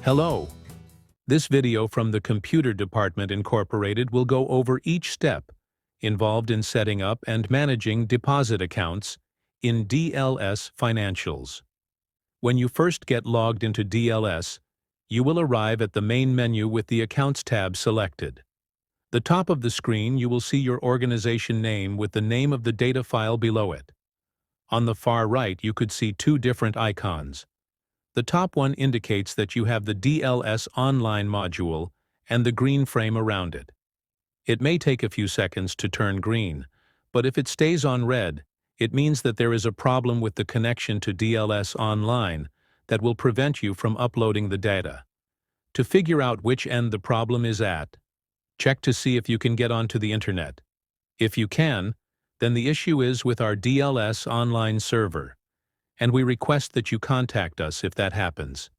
Hello! This video from the Computer Department Incorporated will go over each step involved in setting up and managing deposit accounts in DLS Financials. When you first get logged into DLS, you will arrive at the main menu with the Accounts tab selected. The top of the screen you will see your organization name with the name of the data file below it. On the far right you could see two different icons. The top one indicates that you have the DLS Online module and the green frame around it. It may take a few seconds to turn green, but if it stays on red, it means that there is a problem with the connection to DLS Online that will prevent you from uploading the data. To figure out which end the problem is at, check to see if you can get onto the internet. If you can, then the issue is with our DLS Online server, and we request that you contact us if that happens.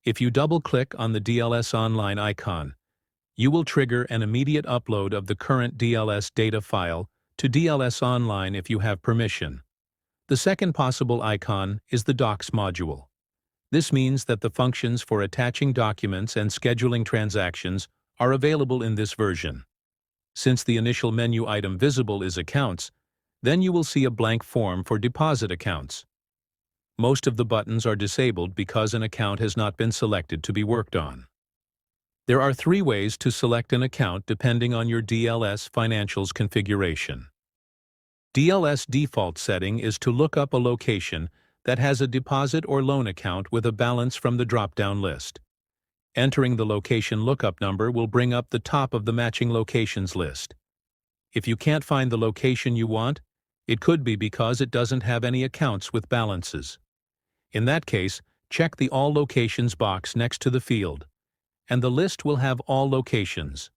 If you double-click on the DLS Online icon, you will trigger an immediate upload of the current DLS data file to DLS Online if you have permission. The second possible icon is the Docs module. This means that the functions for attaching documents and scheduling transactions are available in this version. Since the initial menu item visible is Accounts, then you will see a blank form for deposit accounts. Most of the buttons are disabled because an account has not been selected to be worked on. There are three ways to select an account depending on your DLS Financials configuration. DLS default setting is to look up a location that has a deposit or loan account with a balance from the drop-down list. Entering the location lookup number will bring up the top of the matching locations list. If you can't find the location you want, it could be because it doesn't have any accounts with balances. In that case, check the All Locations box next to the field, and the list will have all locations.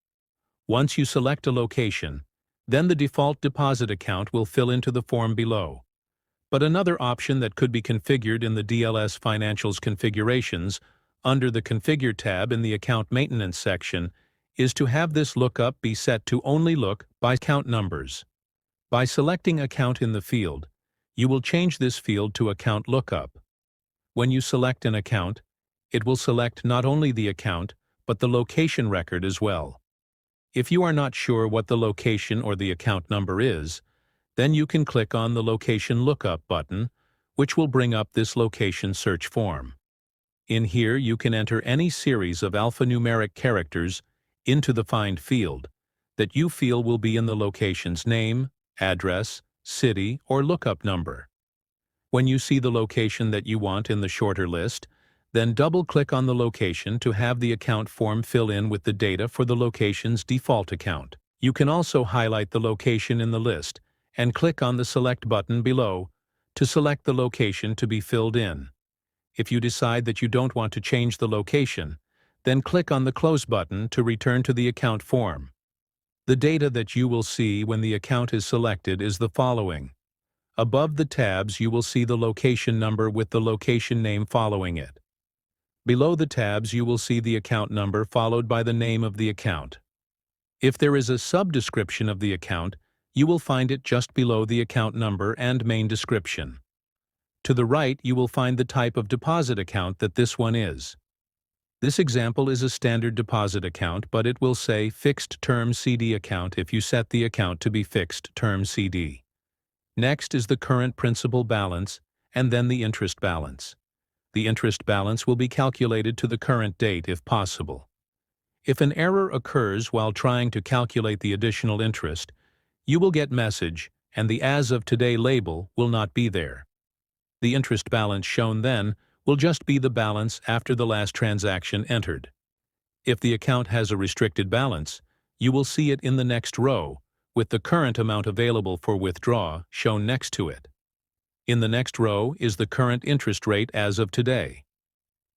Once you select a location, then the default deposit account will fill into the form below. But another option that could be configured in the DLS Financials configurations under the Configure tab in the Account Maintenance section is to have this lookup be set to only look by account numbers. By selecting Account in the field, you will change this field to Account Lookup. When you select an account, it will select not only the account, but the location record as well. If you are not sure what the location or the account number is, then you can click on the Location Lookup button, which will bring up this location search form. In here you can enter any series of alphanumeric characters into the Find field that you feel will be in the location's name, address, city, or lookup number. When you see the location that you want in the shorter list, then double-click on the location to have the account form fill in with the data for the location's default account. You can also highlight the location in the list and click on the Select button below to select the location to be filled in. If you decide that you don't want to change the location, then click on the Close button to return to the account form. The data that you will see when the account is selected is the following. Above the tabs you will see the location number with the location name following it. Below the tabs you will see the account number followed by the name of the account. If there is a sub-description of the account, you will find it just below the account number and main description. To the right you will find the type of deposit account that this one is. This example is a standard deposit account, but it will say Fixed Term CD account if you set the account to be Fixed Term CD. Next is the current principal balance and then the interest balance. The interest balance will be calculated to the current date if possible. If an error occurs while trying to calculate the additional interest, you will get message and the As of Today label will not be there. The interest balance shown then will just be the balance after the last transaction entered. If the account has a restricted balance, you will see it in the next row, with the current amount available for withdraw shown next to it. In the next row is the current interest rate as of today.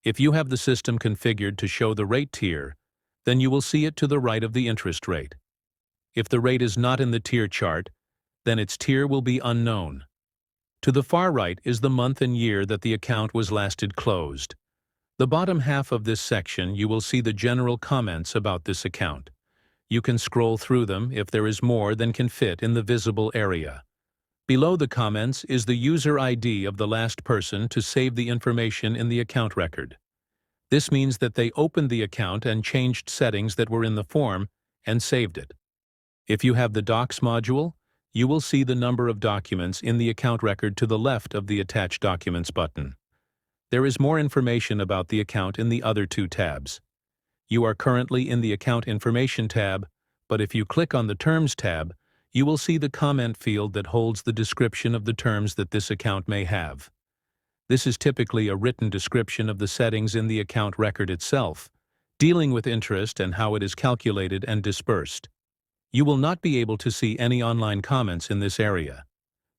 If you have the system configured to show the rate tier, then you will see it to the right of the interest rate. If the rate is not in the tier chart, then its tier will be unknown. To the far right is the month and year that the account was lasted closed. The bottom half of this section you will see the general comments about this account. You can scroll through them if there is more than can fit in the visible area. Below the comments is the user ID of the last person to save the information in the account record. This means that they opened the account and changed settings that were in the form and saved it. If you have the Docs module, you will see the number of documents in the account record to the left of the Attach Documents button. There is more information about the account in the other two tabs. You are currently in the Account Information tab, but if you click on the Terms tab, you will see the comment field that holds the description of the terms that this account may have. This is typically a written description of the settings in the account record itself, dealing with interest and how it is calculated and dispersed. You will not be able to see any online comments in this area.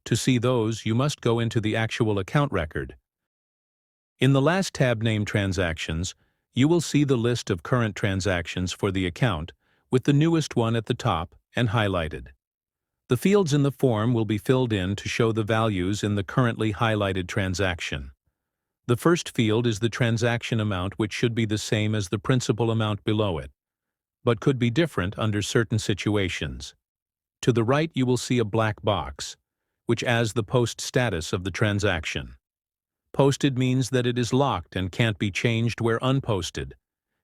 To see those, you must go into the actual account record. In the last tab named Transactions, you will see the list of current transactions for the account, with the newest one at the top and highlighted. The fields in the form will be filled in to show the values in the currently highlighted transaction. The first field is the transaction amount, which should be the same as the principal amount below it, but could be different under certain situations. To the right you will see a black box, which adds the post status of the transaction. Posted means that it is locked and can't be changed, where unposted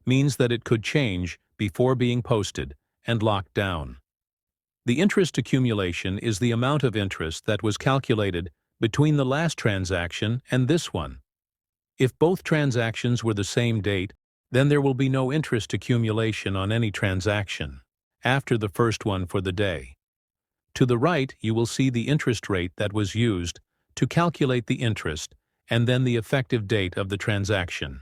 means that it could change before being posted and locked down. The interest accumulation is the amount of interest that was calculated between the last transaction and this one. If both transactions were the same date, then there will be no interest accumulation on any transaction after the first one for the day. To the right, you will see the interest rate that was used to calculate the interest, and then the effective date of the transaction.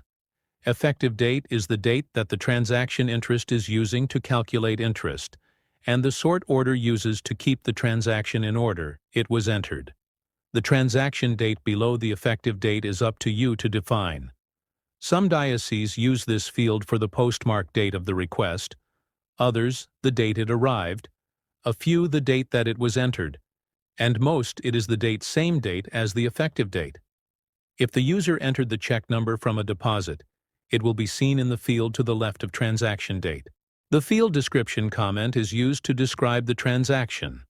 Effective date is the date that the transaction interest is using to calculate interest, and the sort order uses to keep the transaction in order it was entered. The transaction date below the effective date is up to you to define. Some dioceses use this field for the postmark date of the request, others the date it arrived, a few the date that it was entered, and most it is the same date as the effective date. If the user entered the check number from a deposit, it will be seen in the field to the left of transaction date. The field description comment is used to describe the transaction.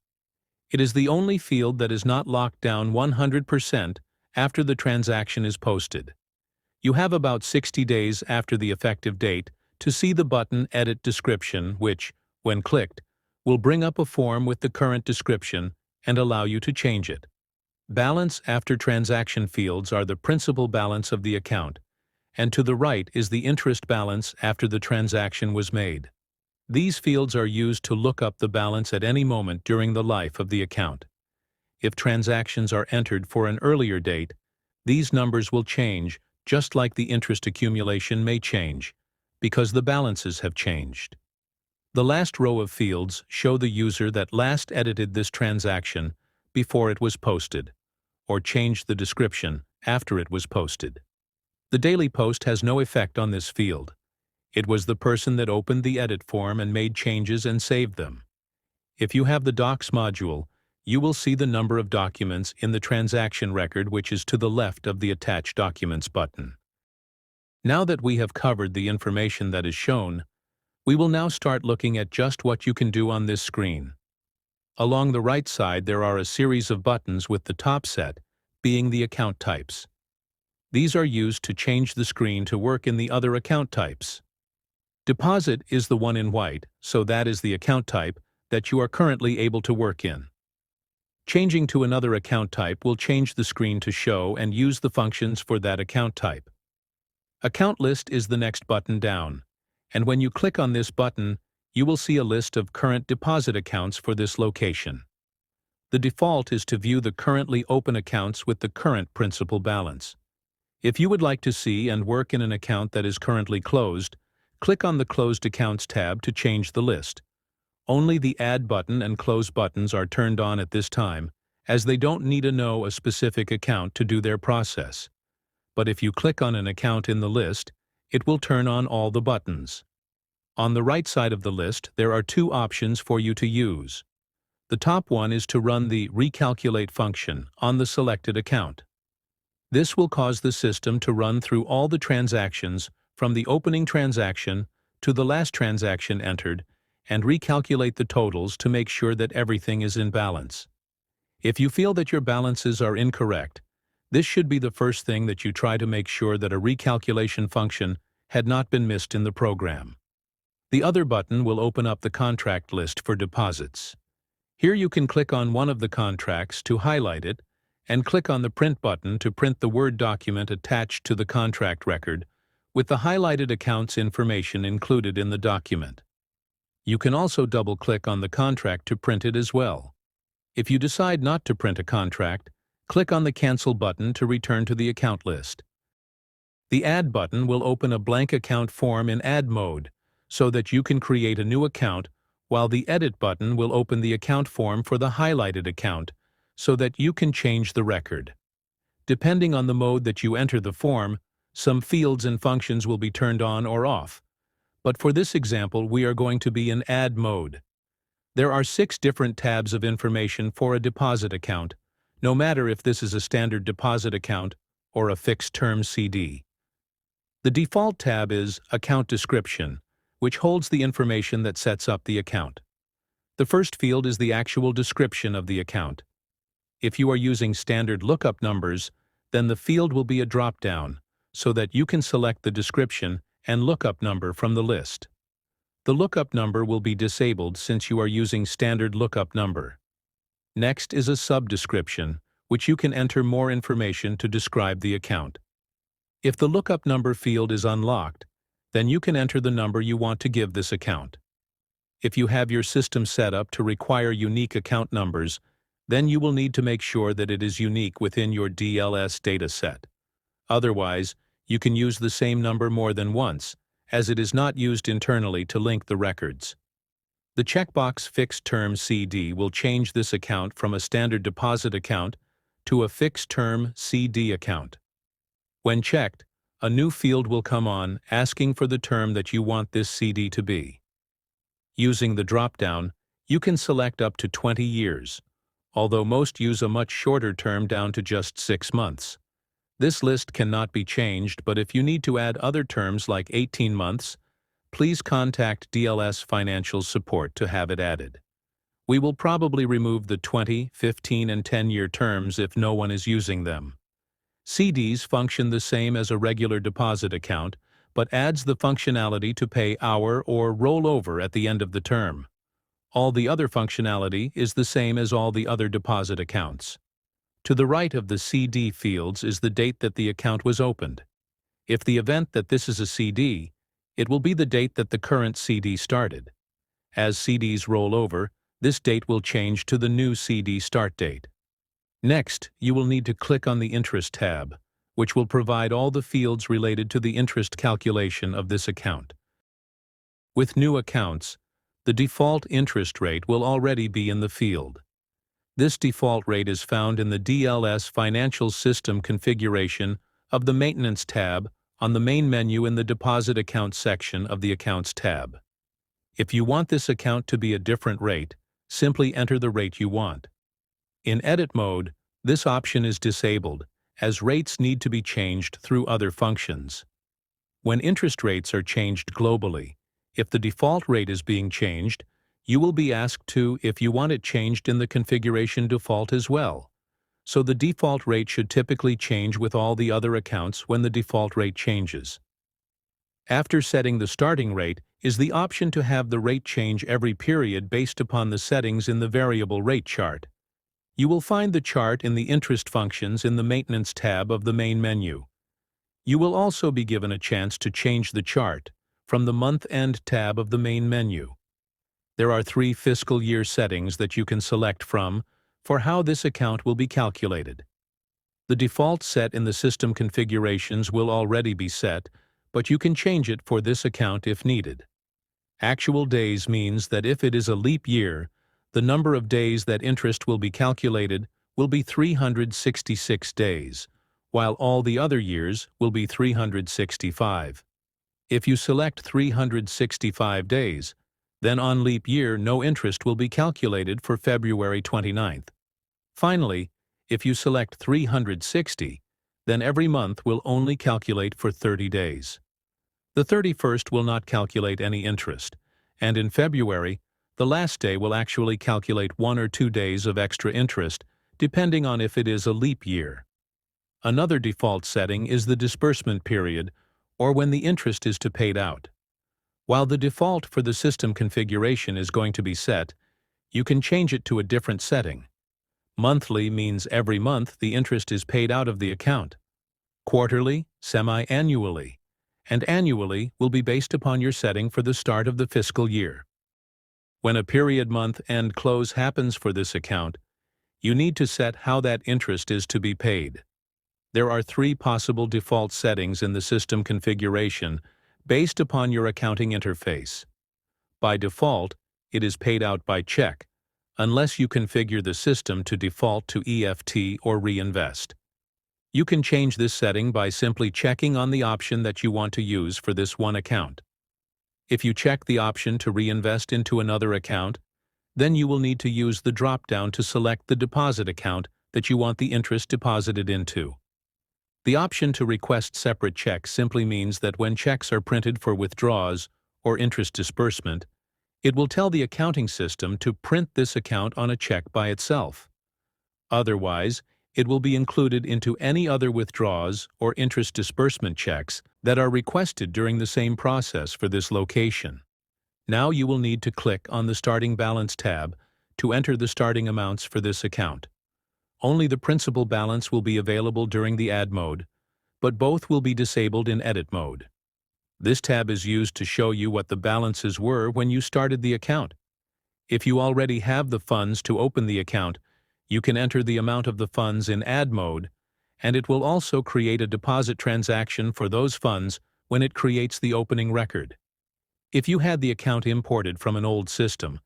It is the only field that is not locked down 100% after the transaction is posted. You have about 60 days after the effective date to see the button Edit Description, which, when clicked, will bring up a form with the current description and allow you to change it. Balance after transaction fields are the principal balance of the account, and to the right is the interest balance after the transaction was made. These fields are used to look up the balance at any moment during the life of the account. If transactions are entered for an earlier date, these numbers will change, just like the interest accumulation may change, because the balances have changed. The last row of fields show the user that last edited this transaction before it was posted, or changed the description after it was posted. The daily post has no effect on this field. It was the person that opened the edit form and made changes and saved them. If you have the Docs module, you will see the number of documents in the transaction record, which is to the left of the Attach Documents button. Now that we have covered the information that is shown, we will now start looking at just what you can do on this screen. Along the right side there are a series of buttons, with the top set being the account types. These are used to change the screen to work in the other account types. Deposit is the one in white, so that is the account type that you are currently able to work in. Changing to another account type will change the screen to show and use the functions for that account type. Account List is the next button down, and when you click on this button, you will see a list of current deposit accounts for this location. The default is to view the currently open accounts with the current principal balance. If you would like to see and work in an account that is currently closed, click on the Closed Accounts tab to change the list. Only the Add button and Close buttons are turned on at this time, as they don't need to know a specific account to do their process. But if you click on an account in the list, it will turn on all the buttons. On the right side of the list, there are two options for you to use. The top one is to run the Recalculate function on the selected account. This will cause the system to run through all the transactions from the opening transaction to the last transaction entered and recalculate the totals to make sure that everything is in balance. If you feel that your balances are incorrect, this should be the first thing that you try to make sure that a recalculation function had not been missed in the program. The other button will open up the contract list for deposits. Here you can click on one of the contracts to highlight it and click on the Print button to print the Word document attached to the contract record with the highlighted account's information included in the document. You can also double-click on the contract to print it as well. If you decide not to print a contract, click on the Cancel button to return to the account list. The Add button will open a blank account form in Add mode so that you can create a new account, while the Edit button will open the account form for the highlighted account so that you can change the record. Depending on the mode that you enter the form, some fields and functions will be turned on or off. But for this example, we are going to be in Add mode. There are 6 different tabs of information for a deposit account, no matter if this is a standard deposit account or a fixed-term CD. The default tab is Account Description, which holds the information that sets up the account. The first field is the actual description of the account. If you are using standard lookup numbers, then the field will be a drop-down, so that you can select the description and lookup number from the list. The lookup number will be disabled since you are using standard lookup number. Next is a sub-description, which you can enter more information to describe the account. If the lookup number field is unlocked, then you can enter the number you want to give this account. If you have your system set up to require unique account numbers, then you will need to make sure that it is unique within your DLS dataset. Otherwise, you can use the same number more than once, as it is not used internally to link the records. The checkbox Fixed-Term CD will change this account from a standard deposit account to a fixed-term CD account. When checked, a new field will come on asking for the term that you want this CD to be. Using the drop-down, you can select up to 20 years, although most use a much shorter term down to just 6 months. This list cannot be changed, but if you need to add other terms like 18 months, please contact DLS Financials support to have it added. We will probably remove the 20, 15, and 10-year terms if no one is using them. CDs function the same as a regular deposit account, but adds the functionality to pay hour or roll over at the end of the term. All the other functionality is the same as all the other deposit accounts. To the right of the CD fields is the date that the account was opened. If the event that this is a CD, it will be the date that the current CD started. As CDs roll over, this date will change to the new CD start date. Next, you will need to click on the Interest tab, which will provide all the fields related to the interest calculation of this account. With new accounts, the default interest rate will already be in the field. This default rate is found in the DLS Financials System configuration of the Maintenance tab on the main menu in the Deposit Account section of the Accounts tab. If you want this account to be a different rate, simply enter the rate you want. In Edit mode, this option is disabled, as rates need to be changed through other functions. When interest rates are changed globally, if the default rate is being changed, you will be asked to if you want it changed in the configuration default as well. So the default rate should typically change with all the other accounts when the default rate changes. After setting the starting rate is the option to have the rate change every period based upon the settings in the variable rate chart. You will find the chart in the Interest functions in the Maintenance tab of the main menu. You will also be given a chance to change the chart from the Month End tab of the main menu. There are 3 fiscal year settings that you can select from for how this account will be calculated. The default set in the system configurations will already be set, but you can change it for this account if needed. Actual days means that if it is a leap year, the number of days that interest will be calculated will be 366 days, while all the other years will be 365. If you select 365 days, then on leap year no interest will be calculated for February 29th. Finally, if you select 360, then every month will only calculate for 30 days. The 31st will not calculate any interest, and in February, the last day will actually calculate 1 or 2 days of extra interest, depending on if it is a leap year. Another default setting is the disbursement period, or when the interest is to be paid out. While the default for the system configuration is going to be set, you can change it to a different setting. Monthly means every month the interest is paid out of the account. Quarterly, semi-annually, and annually will be based upon your setting for the start of the fiscal year. When a period month end close happens for this account, you need to set how that interest is to be paid. There are 3 possible default settings in the system configuration based upon your accounting interface. By default, it is paid out by check, unless you configure the system to default to EFT or reinvest. You can change this setting by simply checking on the option that you want to use for this one account. If you check the option to reinvest into another account, then you will need to use the drop-down to select the deposit account that you want the interest deposited into. The option to request separate checks simply means that when checks are printed for withdrawals or interest disbursement, it will tell the accounting system to print this account on a check by itself. Otherwise, it will be included into any other withdrawals or interest disbursement checks that are requested during the same process for this location. Now you will need to click on the Starting Balance tab to enter the starting amounts for this account. Only the principal balance will be available during the Add mode, but both will be disabled in Edit mode. This tab is used to show you what the balances were when you started the account. If you already have the funds to open the account, you can enter the amount of the funds in Add mode, and it will also create a deposit transaction for those funds when it creates the opening record. If you had the account imported from an old system,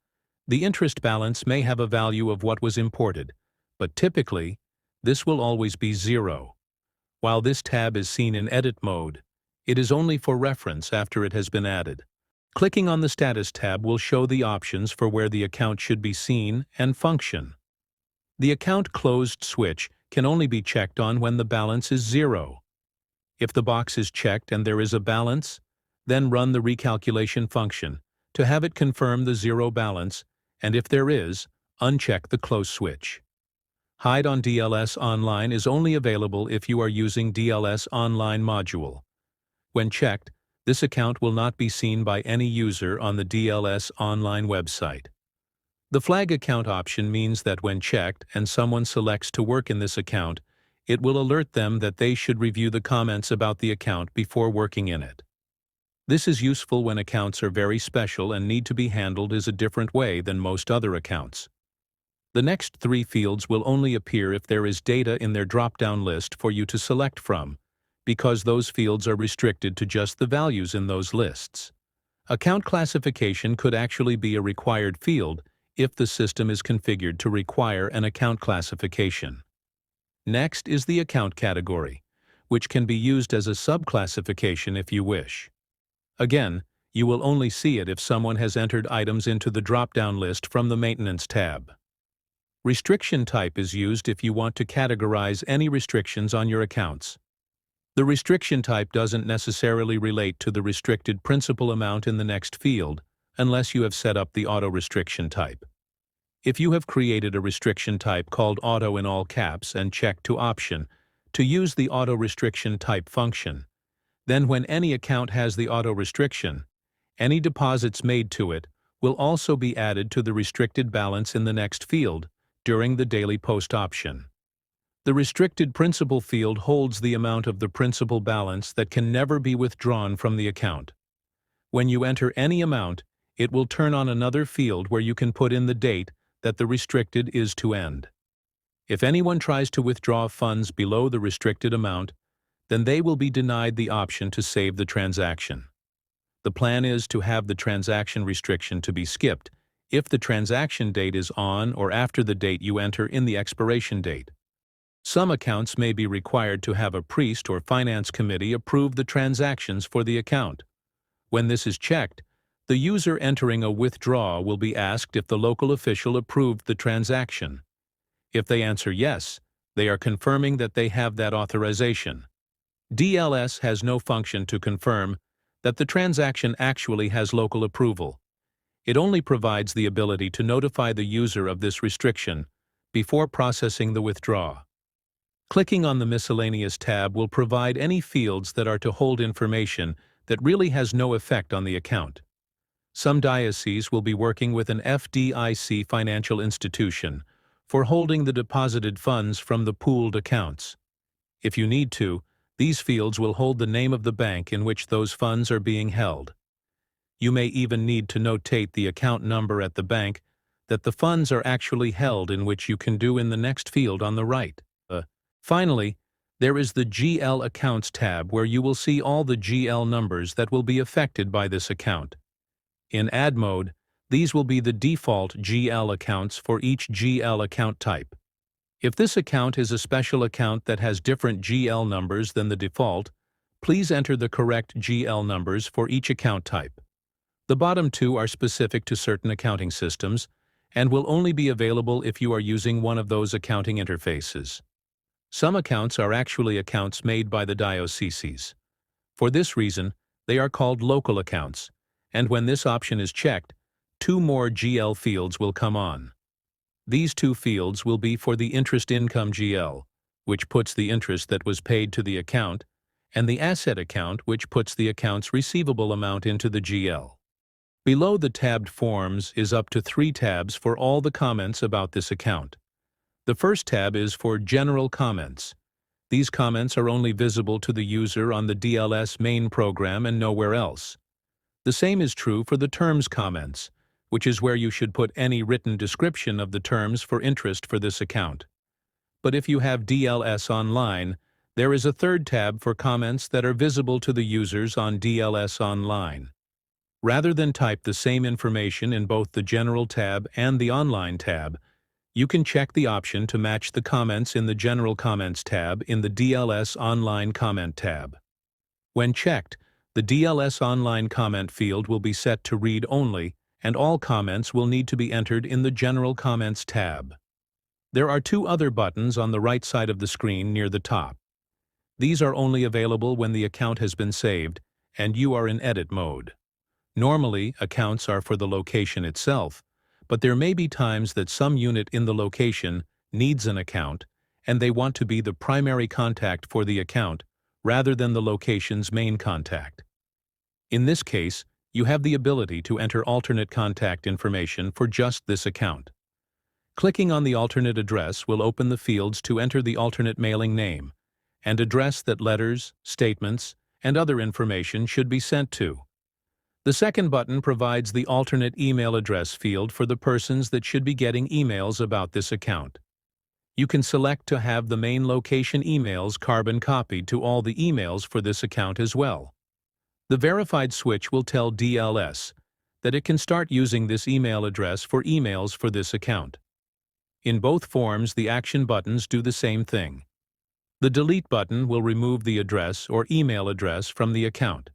the interest balance may have a value of what was imported, but typically, this will always be 0. While this tab is seen in Edit mode, it is only for reference after it has been added. Clicking on the Status tab will show the options for where the account should be seen and function. The Account Closed switch can only be checked on when the balance is 0. If the box is checked and there is a balance, then run the recalculation function to have it confirm the 0 balance, and if there is, uncheck the Close switch. Hide on DLS Online is only available if you are using DLS Online module. When checked, this account will not be seen by any user on the DLS Online website. The Flag Account option means that when checked and someone selects to work in this account, it will alert them that they should review the comments about the account before working in it. This is useful when accounts are very special and need to be handled in a different way than most other accounts. The next 3 fields will only appear if there is data in their drop-down list for you to select from, because those fields are restricted to just the values in those lists. Account classification could actually be a required field if the system is configured to require an account classification. Next is the account category, which can be used as a subclassification if you wish. Again, you will only see it if someone has entered items into the drop-down list from the Maintenance tab. Restriction type is used if you want to categorize any restrictions on your accounts. The restriction type doesn't necessarily relate to the restricted principal amount in the next field, unless you have set up the auto restriction type. If you have created a restriction type called Auto in all caps and checked to Option to use the auto restriction type function, then when any account has the auto restriction, any deposits made to it will also be added to the restricted balance in the next field during the daily post option. The restricted principal field holds the amount of the principal balance that can never be withdrawn from the account. When you enter any amount, it will turn on another field where you can put in the date that the restricted is to end. If anyone tries to withdraw funds below the restricted amount, then they will be denied the option to save the transaction. The plan is to have the transaction restriction to be skipped if the transaction date is on or after the date you enter in the expiration date. Some accounts may be required to have a priest or finance committee approve the transactions for the account. When this is checked, the user entering a withdrawal will be asked if the local official approved the transaction. If they answer yes, they are confirming that they have that authorization. DLS has no function to confirm that the transaction actually has local approval. It only provides the ability to notify the user of this restriction before processing the withdrawal. Clicking on the Miscellaneous tab will provide any fields that are to hold information that really has no effect on the account. Some dioceses will be working with an FDIC financial institution for holding the deposited funds from the pooled accounts. If you need to, these fields will hold the name of the bank in which those funds are being held. You may even need to notate the account number at the bank that the funds are actually held, in which you can do in the next field on the right. Finally, there is the GL Accounts tab, where you will see all the GL numbers that will be affected by this account. In Add mode, these will be the default GL accounts for each GL account type. If this account is a special account that has different GL numbers than the default, please enter the correct GL numbers for each account type. The bottom two are specific to certain accounting systems and will only be available if you are using one of those accounting interfaces. Some accounts are actually accounts made by the dioceses. For this reason, they are called local accounts, and when this option is checked, two more GL fields will come on. These two fields will be for the interest income GL, which puts the interest that was paid to the account, and the asset account, which puts the account's receivable amount into the GL. Below the tabbed forms is up to 3 tabs for all the comments about this account. The first tab is for General Comments. These comments are only visible to the user on the DLS main program and nowhere else. The same is true for the Terms comments, which is where you should put any written description of the terms for interest for this account. But if you have DLS Online, there is a third tab for comments that are visible to the users on DLS Online. Rather than type the same information in both the General tab and the Online tab, you can check the option to match the comments in the General Comments tab in the DLS Online Comment tab. When checked, the DLS Online Comment field will be set to Read Only, and all comments will need to be entered in the General Comments tab. There are 2 other buttons on the right side of the screen near the top. These are only available when the account has been saved and you are in edit mode. Normally, accounts are for the location itself, but there may be times that some unit in the location needs an account and they want to be the primary contact for the account rather than the location's main contact. In this case, you have the ability to enter alternate contact information for just this account. Clicking on the alternate address will open the fields to enter the alternate mailing name and address that letters, statements, and other information should be sent to. The second button provides the alternate email address field for the persons that should be getting emails about this account. You can select to have the main location emails carbon copied to all the emails for this account as well. The verified switch will tell DLS that it can start using this email address for emails for this account. In both forms, the action buttons do the same thing. The delete button will remove the address or email address from the account.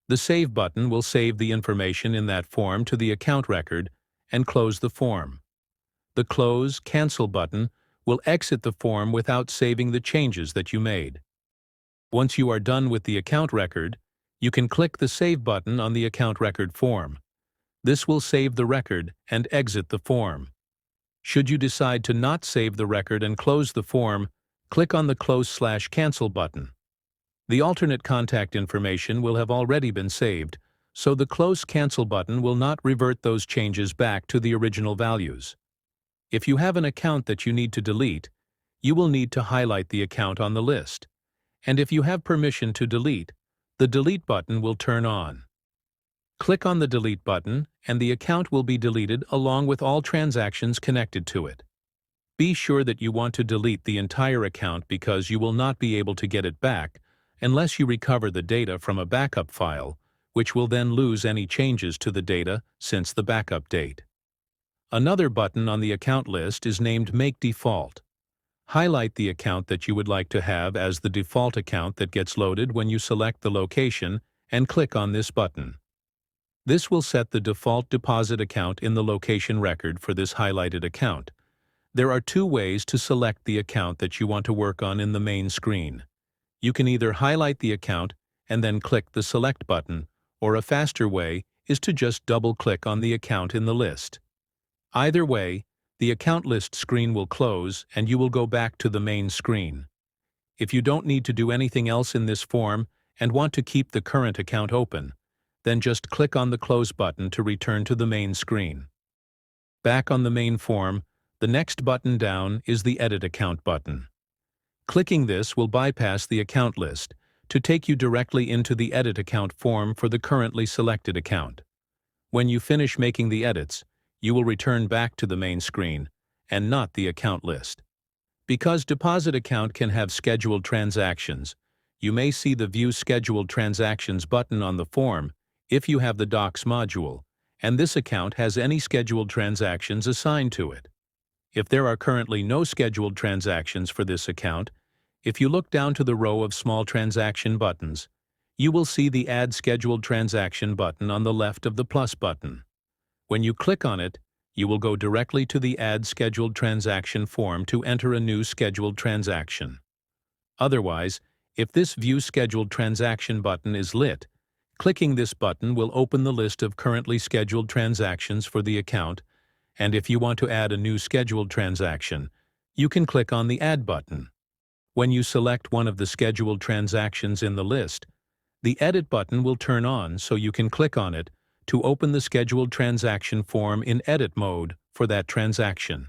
The Save button will save the information in that form to the account record and close the form. The Close, Cancel button will exit the form without saving the changes that you made. Once you are done with the account record, you can click the Save button on the account record form. This will save the record and exit the form. Should you decide to not save the record and close the form, click on the Close/Cancel button. The alternate contact information will have already been saved, so the Close Cancel button will not revert those changes back to the original values. If you have an account that you need to delete, you will need to highlight the account on the list. And if you have permission to delete, the Delete button will turn on. Click on the Delete button, and the account will be deleted along with all transactions connected to it. Be sure that you want to delete the entire account because you will not be able to get it back unless you recover the data from a backup file, which will then lose any changes to the data since the backup date. Another button on the account list is named Make Default. Highlight the account that you would like to have as the default account that gets loaded when you select the location and click on this button. This will set the default deposit account in the location record for this highlighted account. There are 2 ways to select the account that you want to work on in the main screen. You can either highlight the account and then click the Select button, or a faster way is to just double-click on the account in the list. Either way, the account list screen will close and you will go back to the main screen. If you don't need to do anything else in this form and want to keep the current account open, then just click on the Close button to return to the main screen. Back on the main form, the next button down is the Edit Account button. Clicking this will bypass the account list to take you directly into the Edit Account form for the currently selected account. When you finish making the edits, you will return back to the main screen and not the account list. Because deposit account can have scheduled transactions, you may see the View Scheduled Transactions button on the form if you have the Docs module, and this account has any scheduled transactions assigned to it. If there are currently no scheduled transactions for this account, if you look down to the row of small transaction buttons, you will see the Add Scheduled Transaction button on the left of the plus button. When you click on it, you will go directly to the Add Scheduled Transaction form to enter a new scheduled transaction. Otherwise, if this View Scheduled Transaction button is lit, clicking this button will open the list of currently scheduled transactions for the account, and if you want to add a new scheduled transaction, you can click on the Add button. When you select one of the scheduled transactions in the list, the Edit button will turn on so you can click on it to open the scheduled transaction form in edit mode for that transaction.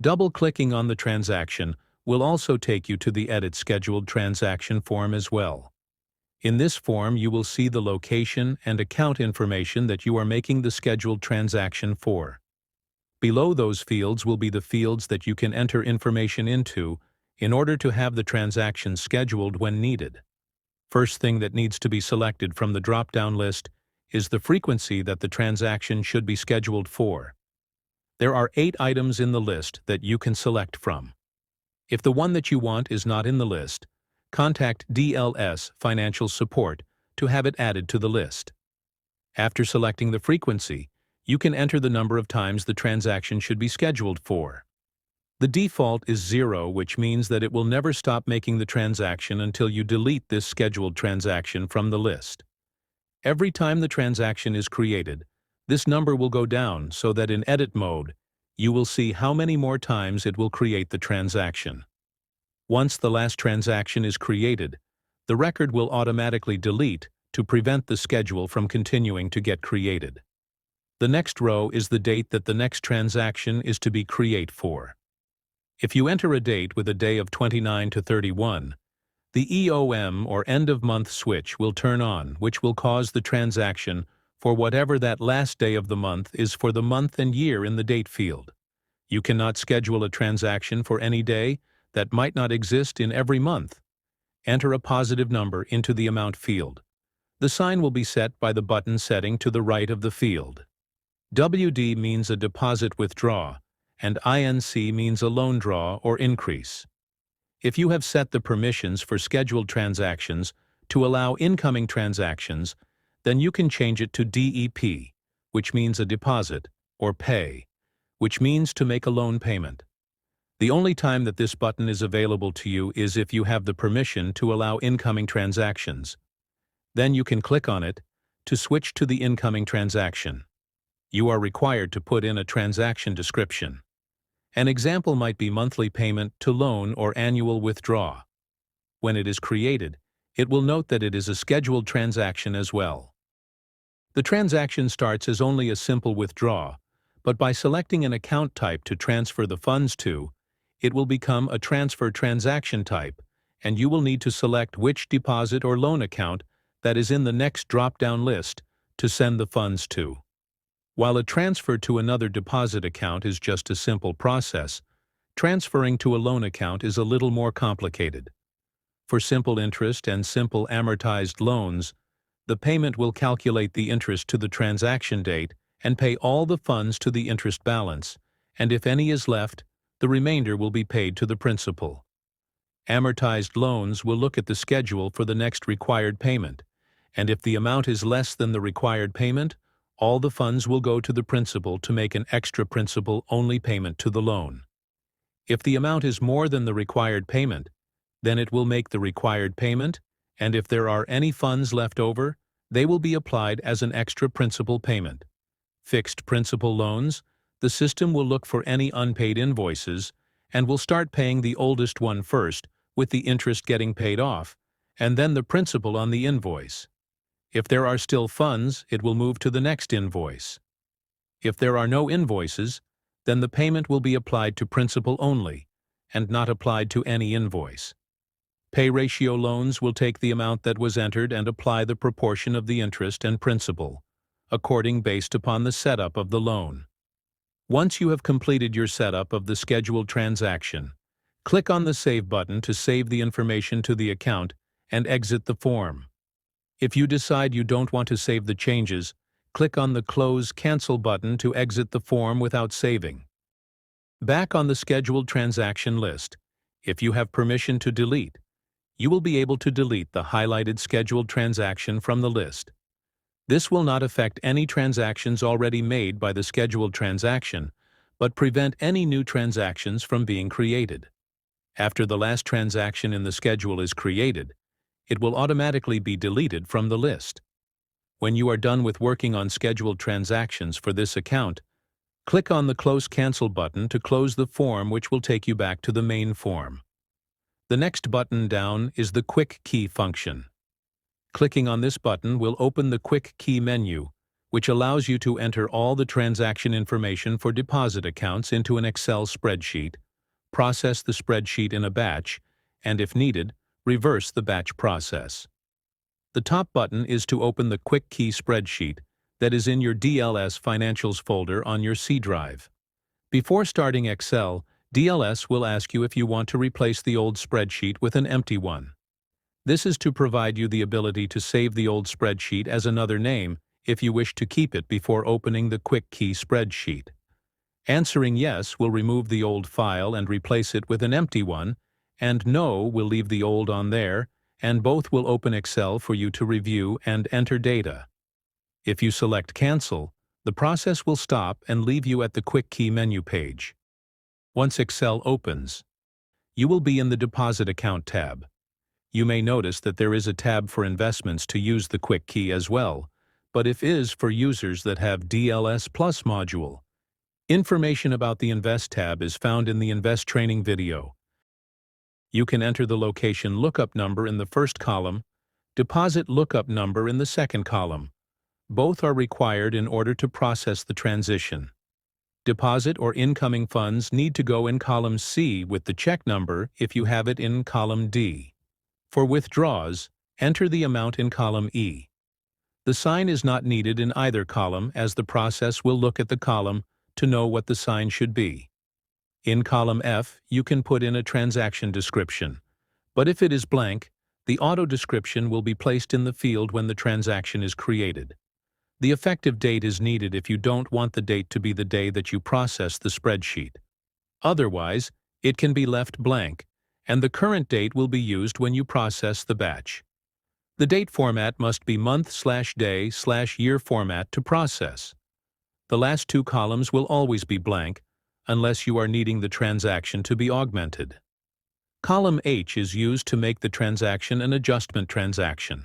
Double-clicking on the transaction will also take you to the Edit Scheduled Transaction form as well. In this form, you will see the location and account information that you are making the scheduled transaction for. Below those fields will be the fields that you can enter information into in order to have the transaction scheduled when needed. First thing that needs to be selected from the drop-down list is the frequency that the transaction should be scheduled for. There are 8 items in the list that you can select from. If the one that you want is not in the list, contact DLS Financials Support to have it added to the list. After selecting the frequency, you can enter the number of times the transaction should be scheduled for. The default is 0, which means that it will never stop making the transaction until you delete this scheduled transaction from the list. Every time the transaction is created, this number will go down so that in edit mode, you will see how many more times it will create the transaction. Once the last transaction is created, the record will automatically delete to prevent the schedule from continuing to get created. The next row is the date that the next transaction is to be create for. If you enter a date with a day of 29 to 31, the EOM or end of month switch will turn on, which will cause the transaction for whatever that last day of the month is for the month and year in the date field. You cannot schedule a transaction for any day that might not exist in every month. Enter a positive number into the amount field. The sign will be set by the button setting to the right of the field. WD means a deposit withdraw, and INC means a loan draw or increase. If you have set the permissions for scheduled transactions to allow incoming transactions, then you can change it to DEP, which means a deposit, or pay, which means to make a loan payment. The only time that this button is available to you is if you have the permission to allow incoming transactions. Then you can click on it to switch to the incoming transaction. You are required to put in a transaction description. An example might be monthly payment to loan or annual withdraw. When it is created, it will note that it is a scheduled transaction as well. The transaction starts as only a simple withdraw, but by selecting an account type to transfer the funds to, it will become a transfer transaction type, and you will need to select which deposit or loan account that is in the next drop-down list to send the funds to. While a transfer to another deposit account is just a simple process, transferring to a loan account is a little more complicated. For simple interest and simple amortized loans, the payment will calculate the interest to the transaction date and pay all the funds to the interest balance, and if any is left, the remainder will be paid to the principal. Amortized loans will look at the schedule for the next required payment, and if the amount is less than the required payment, all the funds will go to the principal to make an extra principal-only payment to the loan. If the amount is more than the required payment, then it will make the required payment, and if there are any funds left over, they will be applied as an extra principal payment. Fixed principal loans, the system will look for any unpaid invoices and will start paying the oldest one first with the interest getting paid off, and then the principal on the invoice. If there are still funds, it will move to the next invoice. If there are no invoices, then the payment will be applied to principal only, and not applied to any invoice. Pay ratio loans will take the amount that was entered and apply the proportion of the interest and principal, according based upon the setup of the loan. Once you have completed your setup of the scheduled transaction, click on the Save button to save the information to the account and exit the form. If you decide you don't want to save the changes, click on the Close Cancel button to exit the form without saving. Back on the scheduled transaction list, if you have permission to delete, you will be able to delete the highlighted scheduled transaction from the list. This will not affect any transactions already made by the scheduled transaction, but prevent any new transactions from being created. After the last transaction in the schedule is created, it will automatically be deleted from the list. When you are done with working on scheduled transactions for this account, click on the Close Cancel button to close the form, which will take you back to the main form. The next button down is the Quick Key function. Clicking on this button will open the Quick Key menu, which allows you to enter all the transaction information for deposit accounts into an Excel spreadsheet, process the spreadsheet in a batch, and if needed, reverse the batch process. The top button is to open the Quick Key spreadsheet that is in your DLS Financials folder on your C drive. Before starting Excel, DLS will ask you if you want to replace the old spreadsheet with an empty one. This is to provide you the ability to save the old spreadsheet as another name if you wish to keep it before opening the Quick Key spreadsheet. Answering yes will remove the old file and replace it with an empty one, and no will leave the old on there, and both will open Excel for you to review and enter data. If you select Cancel, the process will stop and leave you at the Quick Key menu page. Once Excel opens, you will be in the Deposit Account tab. You may notice that there is a tab for investments to use the Quick Key as well, but it is for users that have DLS Plus module. Information about the Invest tab is found in the Invest training video. You can enter the location lookup number in the first column, deposit lookup number in the second column. Both are required in order to process the transition. Deposit or incoming funds need to go in column C with the check number if you have it in column D. For withdrawals, enter the amount in column E. The sign is not needed in either column, as the process will look at the column to know what the sign should be. In column F, you can put in a transaction description, but if it is blank, the auto description will be placed in the field when the transaction is created. The effective date is needed if you don't want the date to be the day that you process the spreadsheet. Otherwise, it can be left blank, and the current date will be used when you process the batch. The date format must be month/day/year format to process. The last two columns will always be blank, unless you are needing the transaction to be augmented. Column H is used to make the transaction an adjustment transaction.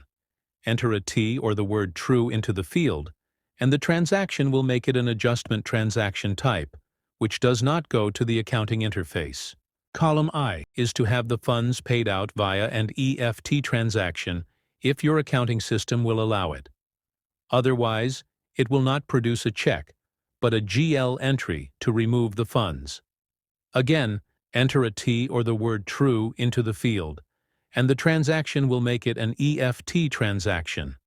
Enter a T or the word true into the field, and the transaction will make it an adjustment transaction type, which does not go to the accounting interface. Column I is to have the funds paid out via an EFT transaction if your accounting system will allow it. Otherwise, it will not produce a check, but a GL entry to remove the funds. Again, enter a T or the word true into the field, and the transaction will make it an EFT transaction.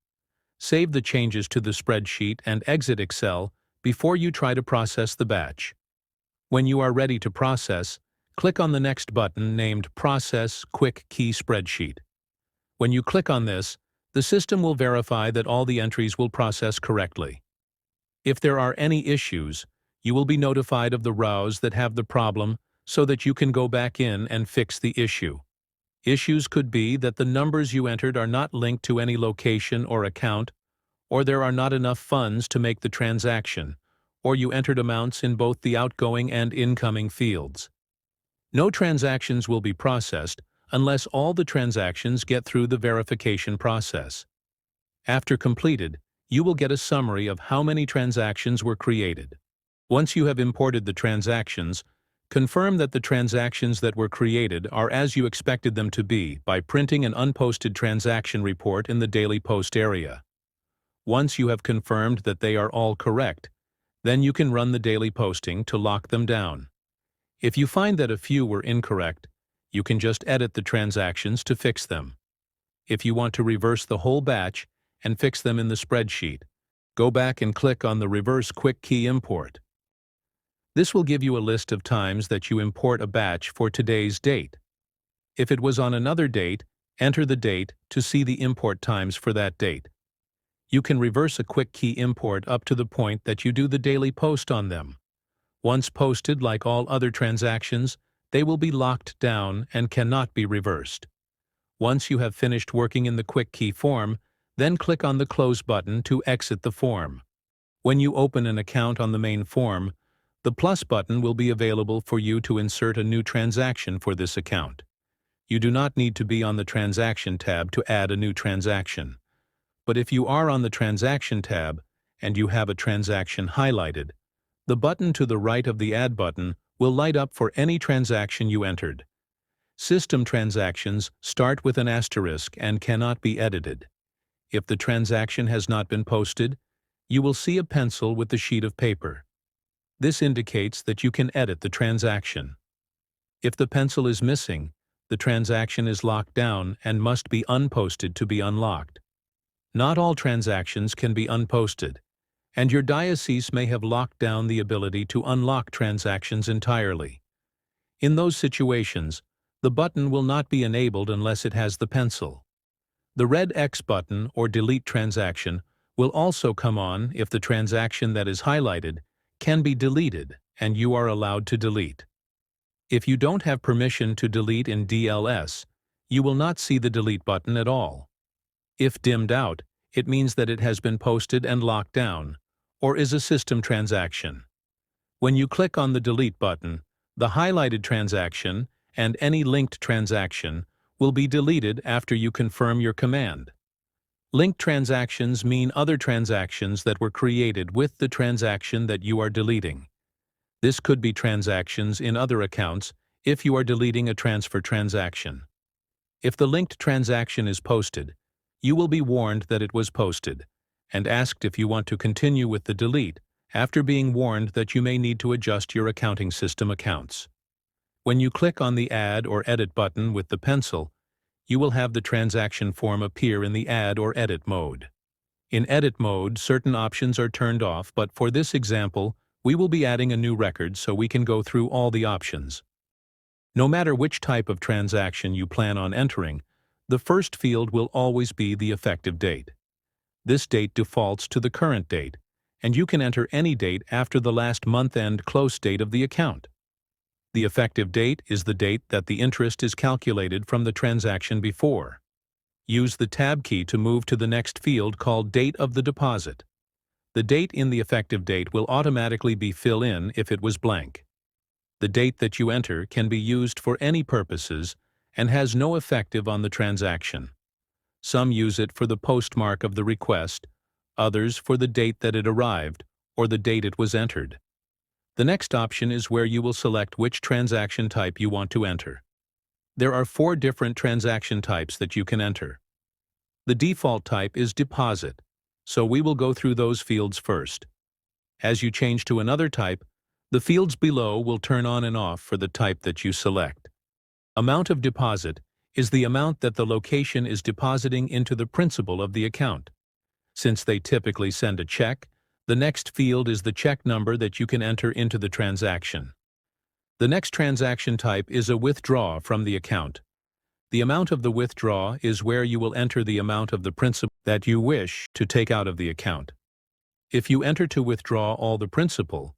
Save the changes to the spreadsheet and exit Excel before you try to process the batch. When you are ready to process, click on the next button named Process Quick Key Spreadsheet. When you click on this, the system will verify that all the entries will process correctly. If there are any issues, you will be notified of the rows that have the problem so that you can go back in and fix the issue. Issues could be that the numbers you entered are not linked to any location or account, or there are not enough funds to make the transaction, or you entered amounts in both the outgoing and incoming fields. No transactions will be processed unless all the transactions get through the verification process. After completed, you will get a summary of how many transactions were created. Once you have imported the transactions, Confirm that the transactions that were created are as you expected them to be by printing an unposted transaction report in the Daily Post area. Once you have confirmed that they are all correct, then you can run the daily posting to lock them down. If you find that a few were incorrect, you can just edit the transactions to fix them. If you want to reverse the whole batch and fix them in the spreadsheet, go back and click on the Reverse Quick Key Import. This will give you a list of times that you import a batch for today's date. If it was on another date, enter the date to see the import times for that date. You can reverse a quick key import up to the point that you do the daily post on them. Once posted, like all other transactions, they will be locked down and cannot be reversed. Once you have finished working in the quick key form, then click on the Close button to exit the form. When you open an account on the main form, the plus button will be available for you to insert a new transaction for this account. You do not need to be on the Transaction tab to add a new transaction. But if you are on the Transaction tab and you have a transaction highlighted, the button to the right of the Add button will light up for any transaction you entered. System transactions start with an asterisk and cannot be edited. If the transaction has not been posted, you will see a pencil with the sheet of paper. This indicates that you can edit the transaction. If the pencil is missing, the transaction is locked down and must be unposted to be unlocked. Not all transactions can be unposted, and your diocese may have locked down the ability to unlock transactions entirely. In those situations, the button will not be enabled unless it has the pencil. The red X button or Delete Transaction will also come on if the transaction that is highlighted can be deleted and you are allowed to delete. If you don't have permission to delete in DLS, you will not see the Delete button at all. If dimmed out, it means that it has been posted and locked down, or is a system transaction. When you click on the Delete button, the highlighted transaction and any linked transaction will be deleted after you confirm your command. Linked transactions mean other transactions that were created with the transaction that you are deleting. This could be transactions in other accounts if you are deleting a transfer transaction. If the linked transaction is posted, you will be warned that it was posted and asked if you want to continue with the delete after being warned that you may need to adjust your accounting system accounts. When you click on the Add or Edit button with the pencil, you will have the transaction form appear in the Add or Edit mode. In Edit mode, certain options are turned off, but for this example, we will be adding a new record so we can go through all the options. No matter which type of transaction you plan on entering, the first field will always be the effective date. This date defaults to the current date, and you can enter any date after the last month-end close date of the account. The effective date is the date that the interest is calculated from the transaction before. Use the Tab key to move to the next field called Date of the Deposit. The date in the effective date will automatically be filled in if it was blank. The date that you enter can be used for any purposes and has no effective on the transaction. Some use it for the postmark of the request, others for the date that it arrived or the date it was entered. The next option is where you will select which transaction type you want to enter. There are 4 different transaction types that you can enter. The default type is deposit, so we will go through those fields first. As you change to another type, the fields below will turn on and off for the type that you select. Amount of deposit is the amount that the location is depositing into the principal of the account. Since they typically send a check, the next field is the check number that you can enter into the transaction. The next transaction type is a withdraw from the account. The amount of the withdraw is where you will enter the amount of the principal that you wish to take out of the account. If you enter to withdraw all the principal,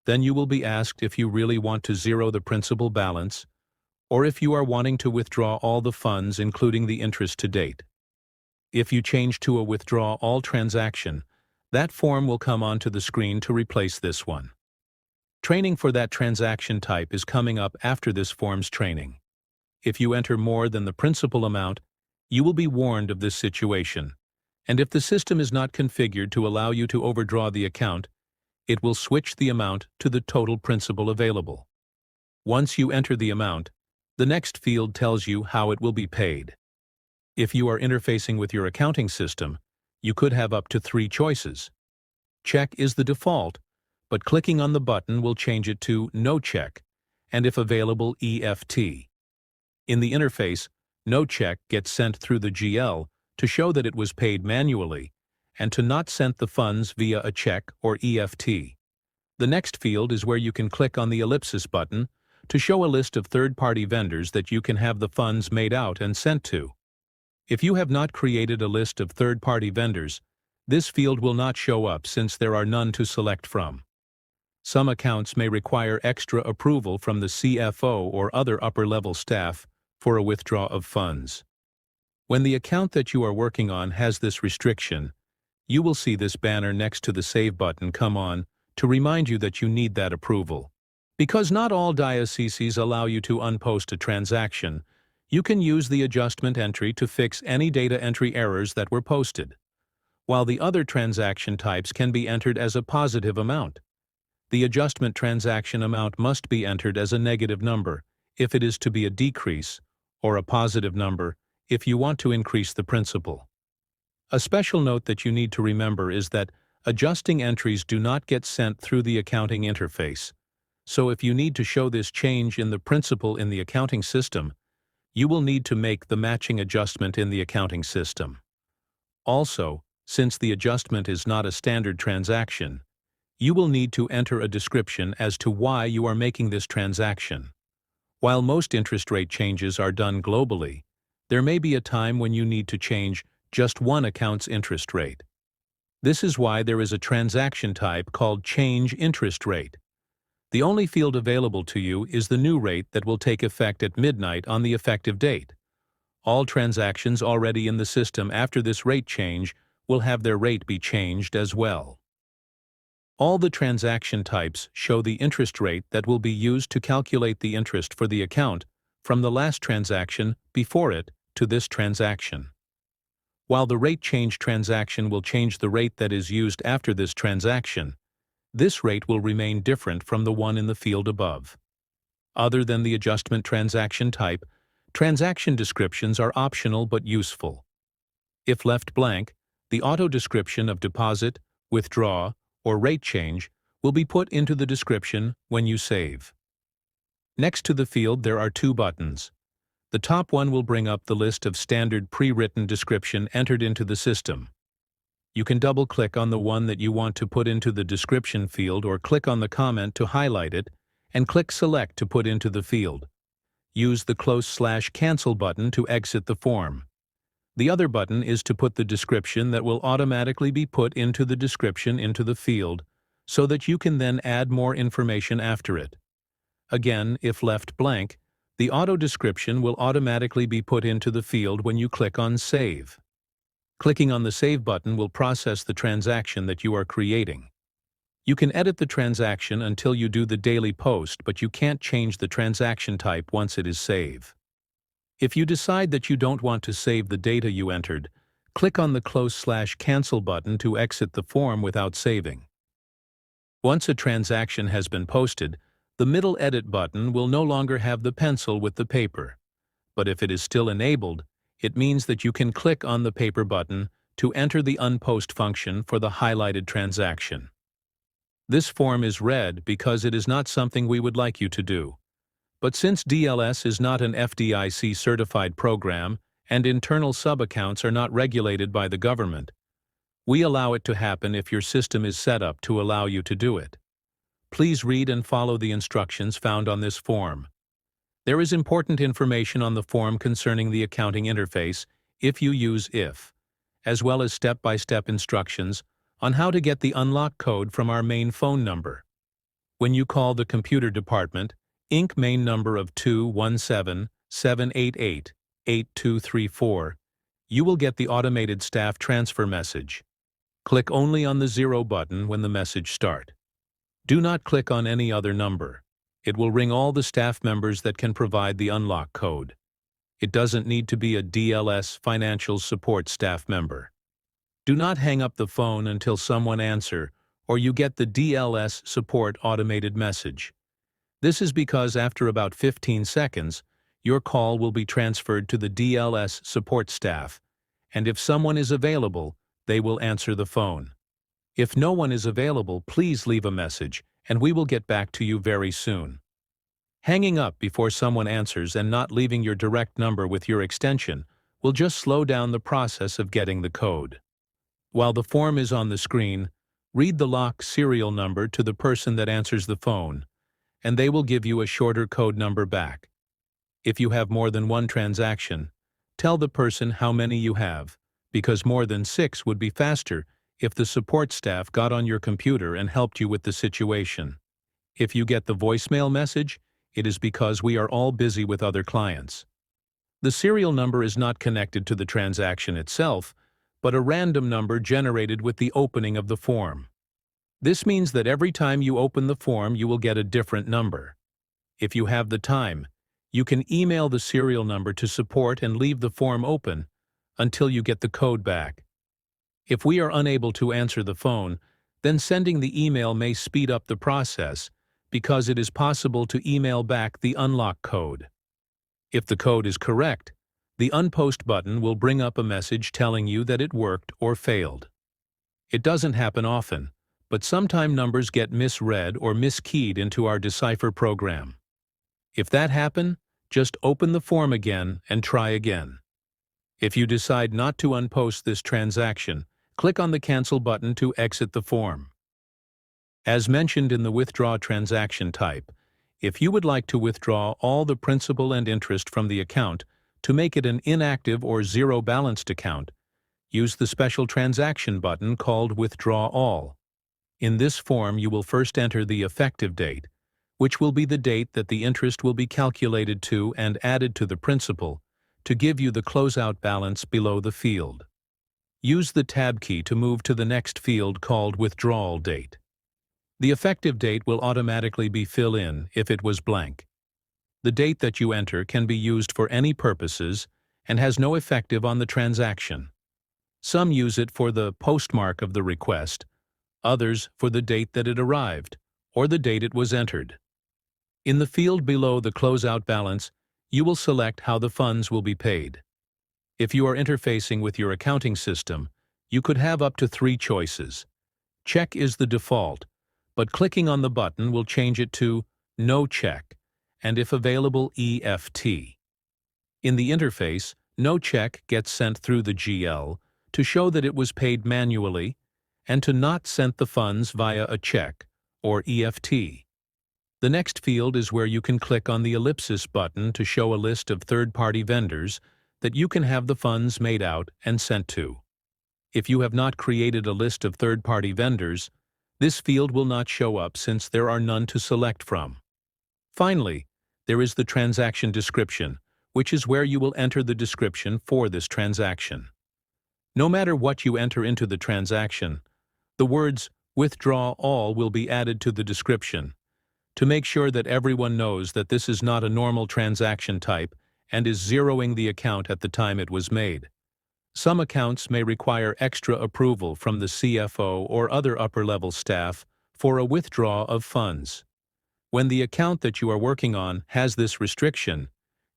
then you will be asked if you really want to zero the principal balance or if you are wanting to withdraw all the funds including the interest to date. If you change to a withdraw all transaction, that form will come onto the screen to replace this one. Training for that transaction type is coming up after this form's training. If you enter more than the principal amount, you will be warned of this situation, and if the system is not configured to allow you to overdraw the account, it will switch the amount to the total principal available. Once you enter the amount, the next field tells you how it will be paid. If you are interfacing with your accounting system, you could have up to 3 choices. Check is the default, but clicking on the button will change it to No Check, and if available, EFT. In the interface, No Check gets sent through the GL to show that it was paid manually, and to not send the funds via a check or EFT. The next field is where you can click on the ellipsis button to show a list of third-party vendors that you can have the funds made out and sent to. If you have not created a list of third-party vendors, this field will not show up since there are none to select from. Some accounts may require extra approval from the CFO or other upper-level staff for a withdrawal of funds. When the account that you are working on has this restriction, you will see this banner next to the Save button come on to remind you that you need that approval. Because not all dioceses allow you to unpost a transaction, you can use the adjustment entry to fix any data entry errors that were posted, while the other transaction types can be entered as a positive amount. The adjustment transaction amount must be entered as a negative number if it is to be a decrease, or a positive number if you want to increase the principal. A special note that you need to remember is that adjusting entries do not get sent through the accounting interface, so if you need to show this change in the principal in the accounting system, you will need to make the matching adjustment in the accounting system. Also, since the adjustment is not a standard transaction, you will need to enter a description as to why you are making this transaction. While most interest rate changes are done globally, there may be a time when you need to change just one account's interest rate. This is why there is a transaction type called Change Interest Rate. The only field available to you is the new rate that will take effect at midnight on the effective date. All transactions already in the system after this rate change will have their rate be changed as well. All the transaction types show the interest rate that will be used to calculate the interest for the account from the last transaction before it to this transaction. While the rate change transaction will change the rate that is used after this transaction, this rate will remain different from the one in the field above. Other than the adjustment transaction type, transaction descriptions are optional but useful. If left blank, the auto description of deposit, withdraw, or rate change will be put into the description when you save. Next to the field there are 2 buttons. The top one will bring up the list of standard pre-written description entered into the system. You can double-click on the one that you want to put into the description field or click on the comment to highlight it and click Select to put into the field. Use the /cancel button to exit the form. The other button is to put the description that will automatically be put into the description into the field so that you can then add more information after it. Again, if left blank, the auto description will automatically be put into the field when you click on Save. Clicking on the Save button will process the transaction that you are creating. You can edit the transaction until you do the daily post, but you can't change the transaction type once it is saved. If you decide that you don't want to save the data you entered, click on the /cancel button to exit the form without saving. Once a transaction has been posted, the middle Edit button will no longer have the pencil with the paper. But if it is still enabled, it means that you can click on the paper button to enter the Unpost function for the highlighted transaction. This form is red because it is not something we would like you to do. But since DLS is not an FDIC-certified program and internal sub-accounts are not regulated by the government, we allow it to happen if your system is set up to allow you to do it. Please read and follow the instructions found on this form. There is important information on the form concerning the accounting interface if you use IF, as well as step-by-step instructions on how to get the unlock code from our main phone number. When you call the computer department, Inc. main number of 217-788-8234, you will get the automated staff transfer message. Click only on the 0 button when the message starts. Do not click on any other number. It will ring all the staff members that can provide the unlock code. It doesn't need to be a DLS Financials support staff member. Do not hang up the phone until someone answers or you get the DLS support automated message. This is because after about 15 seconds, your call will be transferred to the DLS support staff, and if someone is available, they will answer the phone. If no one is available, please leave a message, and we will get back to you very soon. Hanging up before someone answers and not leaving your direct number with your extension will just slow down the process of getting the code. While the form is on the screen, read the lock serial number to the person that answers the phone, and they will give you a shorter code number back. If you have more than one transaction, tell the person how many you have, because more than 6 would be faster if the support staff got on your computer and helped you with the situation. If you get the voicemail message, it is because we are all busy with other clients. The serial number is not connected to the transaction itself, but a random number generated with the opening of the form. This means that every time you open the form, you will get a different number. If you have the time, you can email the serial number to support and leave the form open until you get the code back. If we are unable to answer the phone, then sending the email may speed up the process because it is possible to email back the unlock code. If the code is correct, the Unpost button will bring up a message telling you that it worked or failed. It doesn't happen often, but sometimes numbers get misread or miskeyed into our decipher program. If that happens, just open the form again and try again. If you decide not to unpost this transaction, click on the Cancel button to exit the form. As mentioned in the Withdraw Transaction type, if you would like to withdraw all the principal and interest from the account to make it an inactive or zero-balanced account, use the special transaction button called Withdraw All. In this form, you will first enter the effective date, which will be the date that the interest will be calculated to and added to the principal, to give you the closeout balance below the field. Use the Tab key to move to the next field called Withdrawal Date. The effective date will automatically be filled in if it was blank. The date that you enter can be used for any purposes and has no effective on the transaction. Some use it for the postmark of the request, others for the date that it arrived, or the date it was entered. In the field below the closeout balance, you will select how the funds will be paid. If you are interfacing with your accounting system, you could have up to 3 choices. Check is the default, but clicking on the button will change it to No Check, and if available, EFT. In the interface, No Check gets sent through the GL to show that it was paid manually, and to not send the funds via a check, or EFT. The next field is where you can click on the ellipsis button to show a list of third-party vendors that you can have the funds made out and sent to. If you have not created a list of third-party vendors, this field will not show up since there are none to select from. Finally, there is the transaction description, which is where you will enter the description for this transaction. No matter what you enter into the transaction, the words Withdraw All will be added to the description, to make sure that everyone knows that this is not a normal transaction type and is zeroing the account at the time it was made. Some accounts may require extra approval from the CFO or other upper-level staff for a withdrawal of funds. When the account that you are working on has this restriction,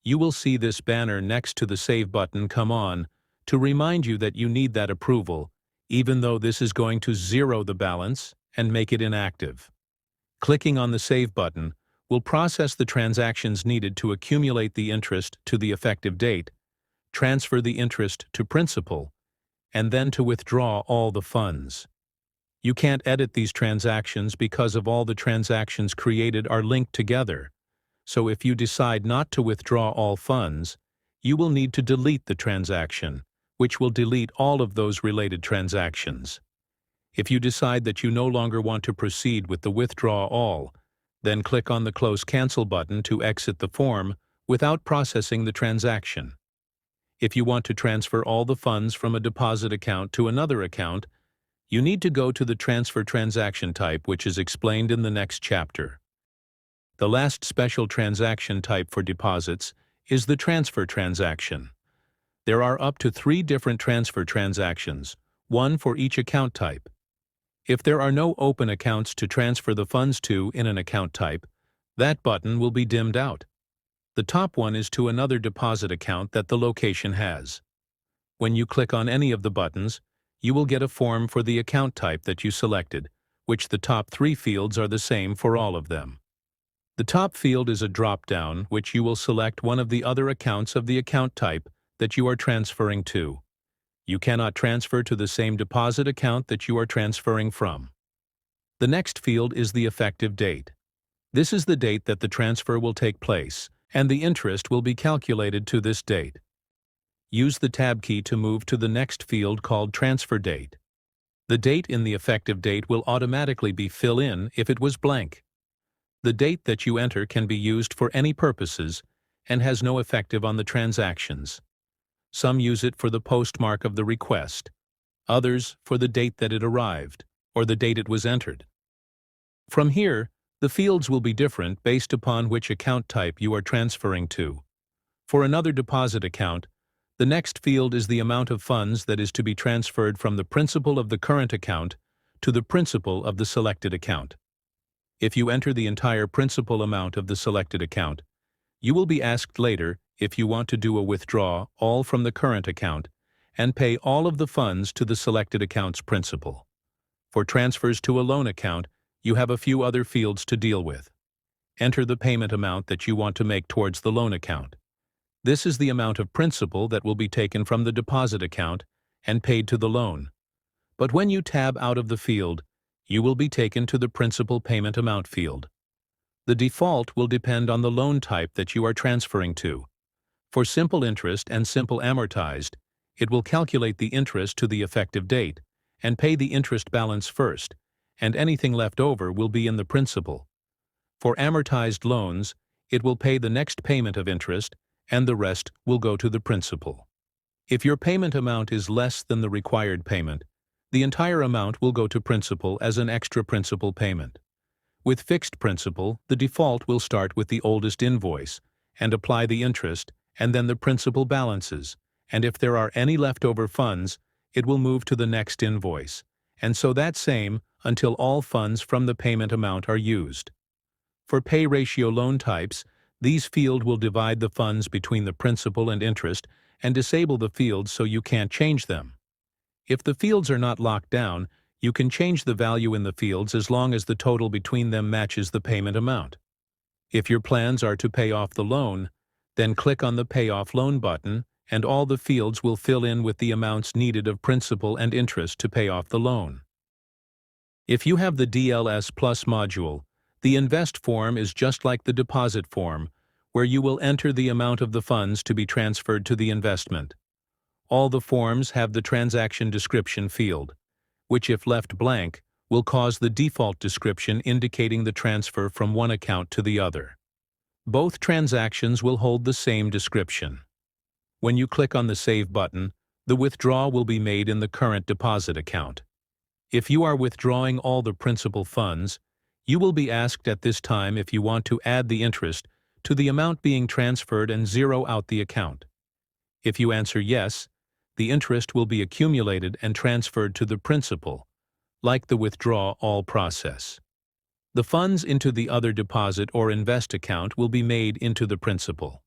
you will see this banner next to the Save button come on to remind you that you need that approval, even though this is going to zero the balance and make it inactive. Clicking on the Save button will process the transactions needed to accumulate the interest to the effective date, transfer the interest to principal, and then to withdraw all the funds. You can't edit these transactions because of all the transactions created are linked together, so if you decide not to withdraw all funds, you will need to delete the transaction, which will delete all of those related transactions. If you decide that you no longer want to proceed with the Withdraw All, then click on the Close Cancel button to exit the form without processing the transaction. If you want to transfer all the funds from a deposit account to another account, you need to go to the Transfer Transaction type, which is explained in the next chapter. The last special transaction type for deposits is the Transfer Transaction. There are up to 3 different transfer transactions, one for each account type. If there are no open accounts to transfer the funds to in an account type, That button will be dimmed out. The top one is to another deposit account that the location has. When you click on any of the buttons, you will get a form for the account type that you selected, which the top 3 fields are the same for all of them. The top field is a drop-down which you will select one of the other accounts of the account type that you are transferring to. You cannot transfer to the same deposit account that you are transferring from. The next field is the effective date. This is the date that the transfer will take place, and the interest will be calculated to this date. Use the Tab key to move to the next field called Transfer Date. The date in the effective date will automatically be fill in if it was blank. The date that you enter can be used for any purposes and has no effective on the transactions. Some use it for the postmark of the request, others for the date that it arrived, or the date it was entered. From here, the fields will be different based upon which account type you are transferring to. For another deposit account, the next field is the amount of funds that is to be transferred from the principal of the current account to the principal of the selected account. If you enter the entire principal amount of the selected account, you will be asked later if you want to do a withdraw all from the current account and pay all of the funds to the selected account's principal. For transfers to a loan account, you have a few other fields to deal with. Enter the payment amount that you want to make towards the loan account. This is the amount of principal that will be taken from the deposit account and paid to the loan. But when you tab out of the field, you will be taken to the principal payment amount field. The default will depend on the loan type that you are transferring to. For simple interest and simple amortized, it will calculate the interest to the effective date and pay the interest balance first, and anything left over will be in the principal. For amortized loans, it will pay the next payment of interest, and the rest will go to the principal. If your payment amount is less than the required payment, the entire amount will go to principal as an extra principal payment. With fixed principal, the default will start with the oldest invoice and apply the interest and then the principal balances, and if there are any leftover funds, it will move to the next invoice, and so that same until all funds from the payment amount are used. For pay ratio loan types, these fields will divide the funds between the principal and interest and disable the fields so you can't change them. If the fields are not locked down, you can change the value in the fields as long as the total between them matches the payment amount. If your plans are to pay off the loan, then click on the Pay Off Loan button and all the fields will fill in with the amounts needed of principal and interest to pay off the loan. If you have the DLS Plus module, the Invest form is just like the Deposit form, where you will enter the amount of the funds to be transferred to the investment. All the forms have the Transaction Description field, which if left blank, will cause the default description indicating the transfer from one account to the other. Both transactions will hold the same description. When you click on the Save button, the withdrawal will be made in the current deposit account. If you are withdrawing all the principal funds, you will be asked at this time if you want to add the interest to the amount being transferred and zero out the account. If you answer yes, the interest will be accumulated and transferred to the principal, like the withdraw all process. The funds into the other deposit or invest account will be made into the principal.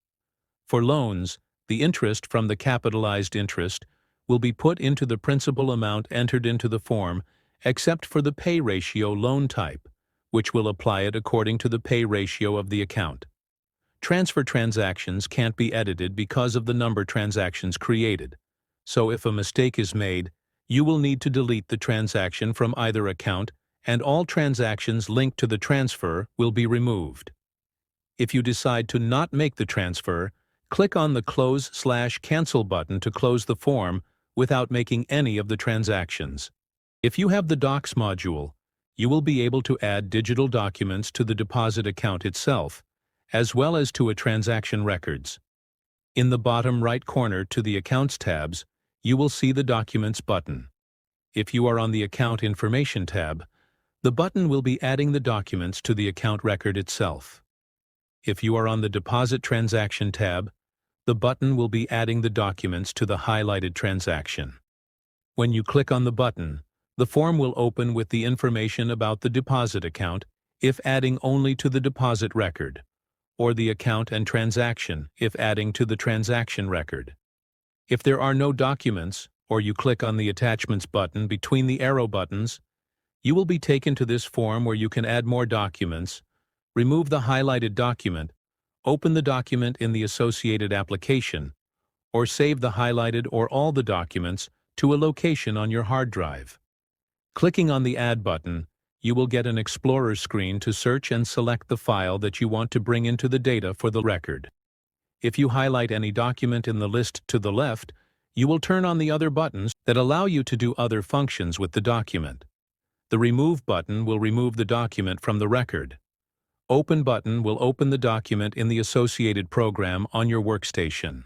For loans, the interest from the capitalized interest will be put into the principal amount entered into the form, except for the pay ratio loan type, which will apply it according to the pay ratio of the account. Transfer transactions can't be edited because of the number transactions created, so if a mistake is made, you will need to delete the transaction from either account and all transactions linked to the transfer will be removed. If you decide to not make the transfer, click on the Close/Cancel button to close the form without making any of the transactions. If you have the Docs module, you will be able to add digital documents to the deposit account itself, as well as to a transaction records. In the bottom right corner to the Accounts tabs, you will see the Documents button. If you are on the Account Information tab, the button will be adding the documents to the account record itself. If you are on the Deposit Transaction tab, the button will be adding the documents to the highlighted transaction. When you click on the button, the form will open with the information about the deposit account, if adding only to the deposit record, or the account and transaction if adding to the transaction record. If there are no documents, or you click on the Attachments button between the arrow buttons, you will be taken to this form where you can add more documents, remove the highlighted document, open the document in the associated application, or save the highlighted or all the documents to a location on your hard drive. Clicking on the Add button, you will get an Explorer screen to search and select the file that you want to bring into the data for the record. If you highlight any document in the list to the left, you will turn on the other buttons that allow you to do other functions with the document. The Remove button will remove the document from the record. Open button will open the document in the associated program on your workstation.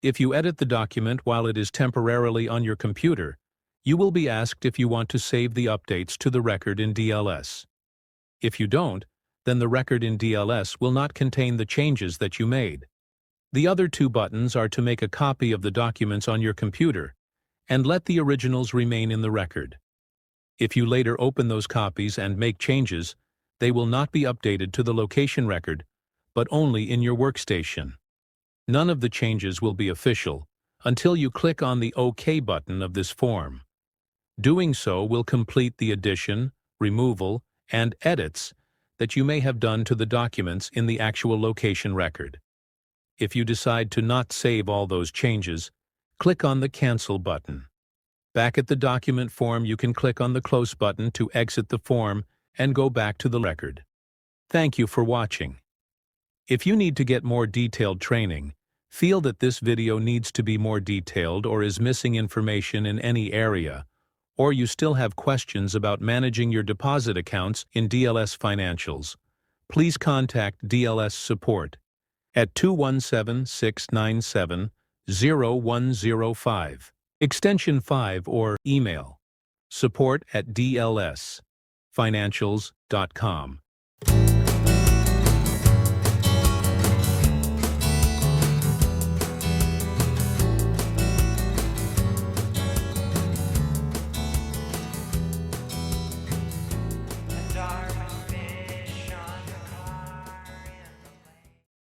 If you edit the document while it is temporarily on your computer, you will be asked if you want to save the updates to the record in DLS. If you don't, then the record in DLS will not contain the changes that you made. The other two buttons are to make a copy of the documents on your computer and let the originals remain in the record. If you later open those copies and make changes, they will not be updated to the location record, but only in your workstation. None of the changes will be official until you click on the OK button of this form. Doing so will complete the addition, removal, and edits that you may have done to the documents in the actual location record. If you decide to not save all those changes, click on the Cancel button. Back at the document form, you can click on the Close button to exit the form and go back to the record. Thank you for watching. If you need to get more detailed training, feel that this video needs to be more detailed or is missing information in any area, or you still have questions about managing your deposit accounts in DLS Financials, please contact DLS Support at 217-697-0105, extension 5, or email support@dlsfinancials.com.